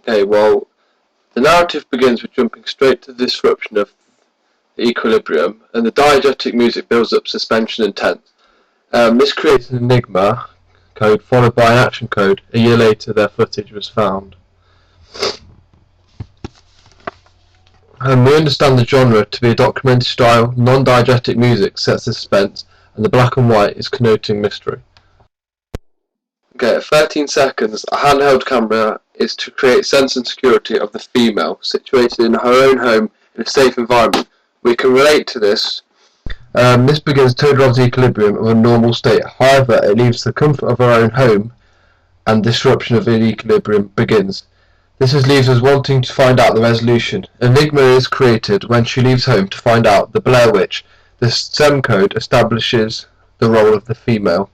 Okay, well, the narrative begins with jumping straight to the disruption of the equilibrium, and the diegetic music builds up suspension and tense. This creates an enigma code followed by an action code. A year later, their footage was found. We understand the genre to be a documentary style, non-diegetic music sets the suspense, and the black and white is connoting mystery. Okay, at 13 seconds, a handheld camera is to create sense and security of the female, situated in her own home in a safe environment. We can relate to this. This begins to interrupt the equilibrium of a normal state. However, it leaves the comfort of her own home, and disruption of the equilibrium begins. This leaves us wanting to find out the resolution. Enigma is created when she leaves home to find out the Blair Witch. The SEM code establishes the role of the female.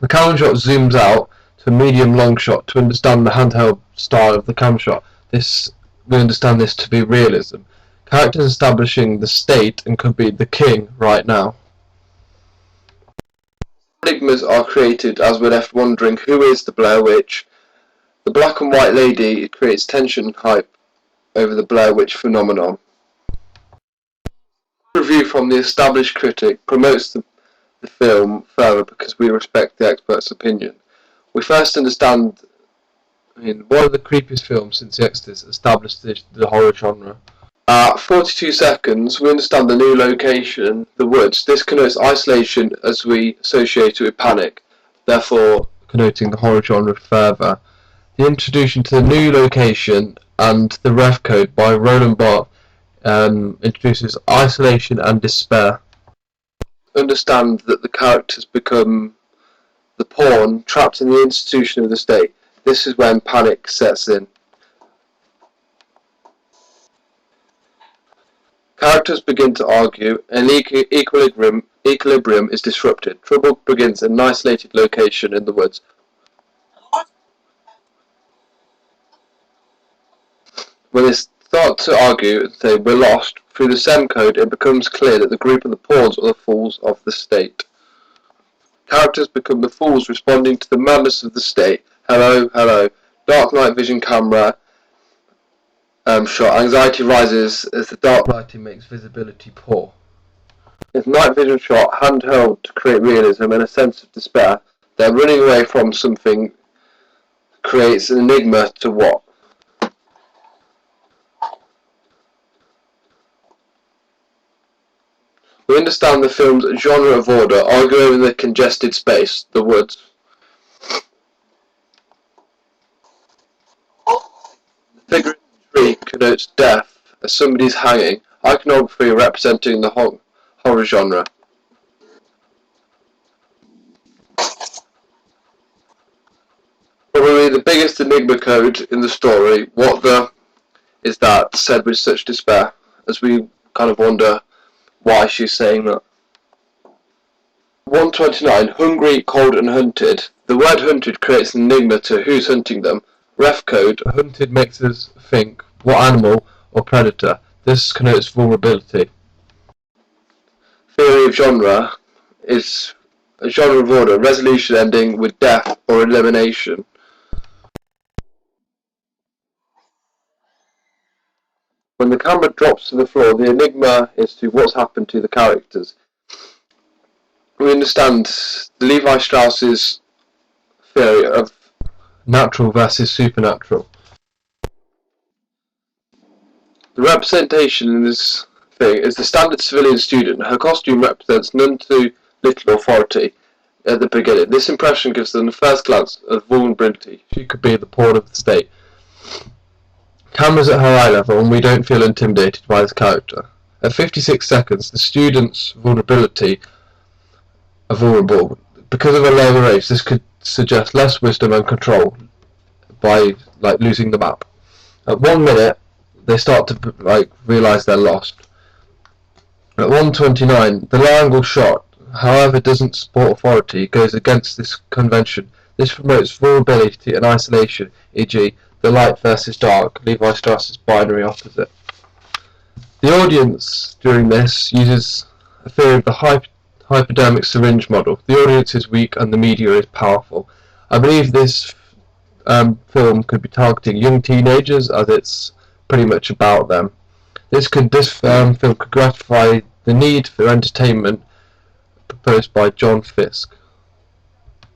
The camera shot zooms out to a medium-long shot to understand the handheld style of the camera shot. We understand this to be realism. Characters establishing the state and could be the king right now. Enigmas are created as we're left wondering who is the Blair Witch. The black and white lady creates tension and hype over the Blair Witch phenomenon. A review from the established critic promotes the film further because we respect the expert's opinion. We first understand, one of the creepiest films since The Exorcist established the horror genre. At 42 seconds, we understand the new location, the woods. This connotes isolation as we associate it with panic, therefore connoting the horror genre further. The introduction to the new location and the ref code by Roland Barthes introduces isolation and despair. Understand that the characters become the pawn trapped in the institution of the state. This is when panic sets in. Characters begin to argue, and equilibrium is disrupted. Trouble begins in an isolated location in the woods. When they start to argue and say we're lost, through the SEM code it becomes clear that the group are the pawns or the fools of the state. Characters become the fools responding to the madness of the state. Hello, hello. Dark night vision camera shot. Anxiety rises as the dark lighting makes visibility poor. It's night vision shot, handheld to create realism and a sense of despair. They're running away from something, creates an enigma to what? We understand the film's genre of order, argue over the congested space, the woods. The figure in the tree connotes death, as somebody's hanging, iconography representing the horror genre. Probably the biggest enigma code in the story, is that said with such despair, as we kind of wonder why she's saying that. 129. Hungry, cold and hunted. The word hunted creates an enigma to who's hunting them. Ref code, hunted makes us think what animal or predator. This connotes vulnerability. Theory of genre is a genre of order, resolution ending with death or elimination. When the camera drops to the floor, the enigma is to what's happened to the characters. We understand Levi Strauss's theory of natural versus supernatural. The representation in this thing is the standard civilian student. Her costume represents none too little authority at the beginning. This impression gives them the first glance of vulnerability. She could be the pawn of the state. Camera's at her eye level and we don't feel intimidated by this character. At 56 seconds, the student's vulnerability are vulnerable. Because of a lower age, this could suggest less wisdom and control by losing the map. At 1 minute, they start to realise they're lost. At 1:29, the low angle shot, however, doesn't support authority, goes against this convention. This promotes vulnerability and isolation, e.g. the light versus dark, Levi Strauss's binary opposite. The audience during this uses a theory of the hypodermic syringe model. The audience is weak and the media is powerful. I believe this film could be targeting young teenagers, as it's pretty much about them. This film could gratify the need for entertainment proposed by John Fisk.